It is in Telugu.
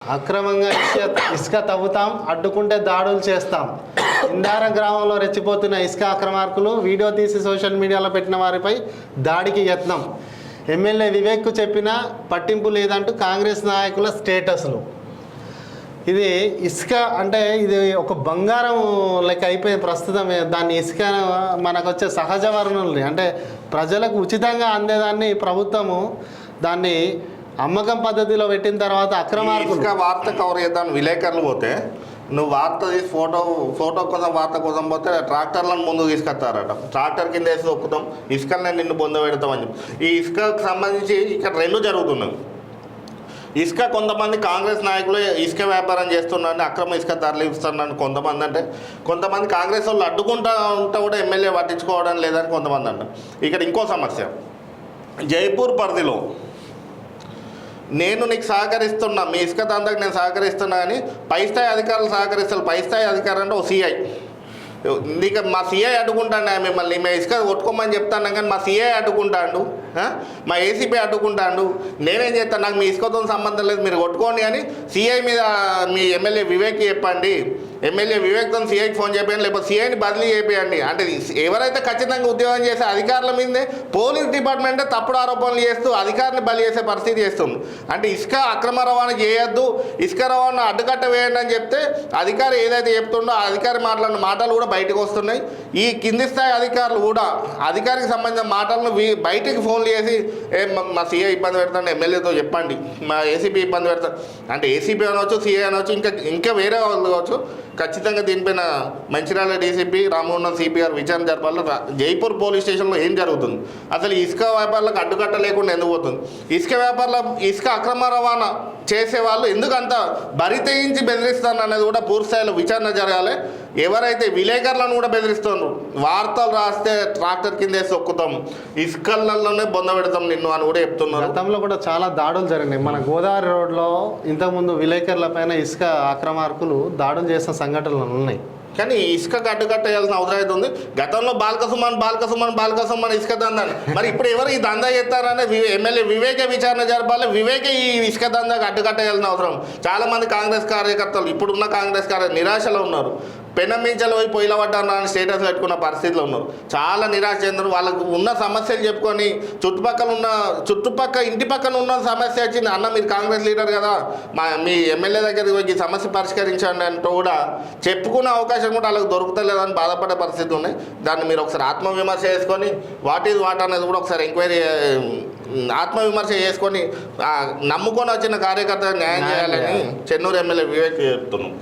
అక్రమంగా ఇసుక తవ్వుతాం, అడ్డుకుంటే దాడులు చేస్తాం. ఇందార గ్రామంలో రెచ్చిపోతున్న ఇసుక అక్రమార్కులు వీడియో తీసి సోషల్ మీడియాలో పెట్టిన వారిపై దాడికి యత్నం. ఎమ్మెల్యే వివేక్కు చెప్పిన పట్టింపు లేదంటూ కాంగ్రెస్ నాయకుల స్టేటస్లు. ఇది ఇసుక అంటే ఇది ఒక బంగారం లెక్క అయిపోయింది ప్రస్తుతం. దాన్ని ఇసుక మనకు వచ్చే సహజ వనరుల్ని అంటే ప్రజలకు ఉచితంగా అందేదాన్ని ప్రభుత్వము దాన్ని అమ్మకం పద్ధతిలో పెట్టిన తర్వాత అక్రమార్కులు వార్త కవర్ చేద్దాం. విలేకరులు పోతే నువ్వు వార్త తీసి ఫోటో కోసం వార్త కోసం పోతే ట్రాక్టర్లను ముందుకు తీసుకొస్తారట. ట్రాక్టర్ కింద వేసి ఒక్కుతాం, ఇసుకలనే నిన్ను బొంద పెడతామని చెప్పి. ఈ ఇసుకకు సంబంధించి ఇక్కడ రెండు జరుగుతున్నాయి. ఇసుక కొంతమంది కాంగ్రెస్ నాయకులు ఇసుక వ్యాపారం చేస్తున్నారని, అక్రమ ఇసుక తరలిస్తున్నారని కొంతమంది అంటే, కొంతమంది కాంగ్రెస్ వాళ్ళు అడ్డుకుంటా ఉంటే కూడా ఎమ్మెల్యే పట్టించుకోవడం లేదని కొంతమంది అంటారు. ఇక్కడ ఇంకో సమస్య, జైపూర్ పరిధిలో నేను నీకు సహకరిస్తున్నా, మీ ఇసుక దందాకు నేను సహకరిస్తున్నా అని పై స్థాయి అధికారులు సహకరిస్తారు. పై స్థాయి అధికారులు అంటే ఓ సిఐ, నీకు మా సిఐ అడ్డుకుంటాను మిమ్మల్ని, మేము ఇసుక కొట్టుకోమని చెప్తాను కానీ మా సిఐ అడ్డుకుంటాడు, మా ఏసీపీ అడ్డుకుంటాడు. నేనేం చేస్తాను, నాకు మీ ఇసుకతో సంబంధం లేదు, మీరు కొట్టుకోండి అని సిఐ మీద మీ ఎమ్మెల్యే వివేక్కి చెప్పండి. ఎమ్మెల్యే వివేక్తో సిఐకి ఫోన్ చేయండి, లేకపోతే సిఐని బదిలీ చేయండి. అంటే ఎవరైతే ఖచ్చితంగా ఉద్యోగం చేసే అధికారుల మీదే పోలీస్ డిపార్ట్మెంటే తప్పుడు ఆరోపణలు చేస్తూ అధికారిని బలి చేసే పరిస్థితి చేస్తుంది. అంటే ఇసుక అక్రమ రవాణా చేయొద్దు, ఇసుక రవాణా అడ్డుకట్ట వేయండి అని చెప్తే అధికారి ఏదైతే చెప్తుండో ఆ అధికారి మాట్లాడిన మాటలు కూడా బయటకు వస్తున్నాయి. ఈ కింది స్థాయి అధికారులు కూడా అధికారికి సంబంధించిన మాటలను బయటికి ఫోన్లు చేసి మా సీఐ ఇబ్బంది పెడతాను, ఎమ్మెల్యేతో చెప్పండి, మా ఏసీపీ ఇబ్బంది పెడతాను అంటే ఏసీపీ అనవచ్చు, సీఐ అనవచ్చు, ఇంకా వేరే వాళ్ళు కావచ్చు. ఖచ్చితంగా దీనిపైన మంచిర్యాల డీసీపీ రామగుండం సిపిఆర్ విచారణ జరపాలి. జైపూర్ పోలీస్ స్టేషన్లో ఏం జరుగుతుంది, అసలు ఇసుక వ్యాపారులకు అడ్డుకట్ట లేకుండా ఎందుకు పోతుంది, ఇసుక వ్యాపారుల ఇసుక అక్రమ రవాణా చేసే వాళ్ళు ఎందుకంత బరి తెగించి బెదిరిస్తారు అనేది కూడా పూర్తిస్థాయిలో విచారణ జరగాలి. ఎవరైతే విలేకరులను కూడా బెదిరిస్తున్నారు, వార్తలు రాస్తే ట్రాక్టర్ కింద వేసి ఒక్కుతాం, ఇసుకలలోనే బొంద పెడతాం నిన్ను అని కూడా చెప్తున్నారు. గతంలో కూడా చాలా దాడులు జరిగినాయి. మన గోదావరి రోడ్లో ఇంతకుముందు విలేకరుల పైన ఇసుక అక్రమార్కులు దాడులు చేసిన సంఘటనలు ఉన్నాయి. కానీ ఇసుక అడ్డుకట్ట వేయాల్సిన అవసరం అయితే ఉంది. గతంలో బాల్కసుమన్ ఇసుక దందాన్ని, మరి ఇప్పుడు ఎవరు ఈ దందా చేస్తారనే ఎమ్మెల్యే వివేకే విచారణ జరపాలి. వివేకే ఈ ఇసుక దందాకు అడ్డుకట్ట వేయాల్సిన అవసరం. చాలామంది కాంగ్రెస్ కార్యకర్తలు ఇప్పుడున్న కాంగ్రెస్ నిరాశలో ఉన్నారు. పెనమించలు పోయి పొయ్యిల పడ్డాను అని స్టేటస్ పెట్టుకున్న పరిస్థితిలో ఉన్నారు. చాలా నిరాశ చెందరు. వాళ్ళకు ఉన్న సమస్యలు చెప్పుకొని చుట్టుపక్కల ఇంటి పక్కన ఉన్న సమస్య వచ్చింది, అన్న మీరు కాంగ్రెస్ లీడర్ కదా, మీ ఎమ్మెల్యే దగ్గరికి పోయి ఈ సమస్య పరిష్కరించండి అంటూ కూడా చెప్పుకునే అవకాశం కూడా వాళ్ళకి దొరుకుతలేదని బాధపడే పరిస్థితి ఉన్నాయి. దాన్ని మీరు ఒకసారి ఆత్మవిమర్శ చేసుకొని వాట్ అనేది కూడా ఒకసారి ఎంక్వైరీ ఆత్మవిమర్శ చేసుకొని నమ్ముకొని వచ్చిన కార్యకర్తలకు న్యాయం చేయాలని చెన్నూరు ఎమ్మెల్యే వివేక్ చెప్తున్నాం.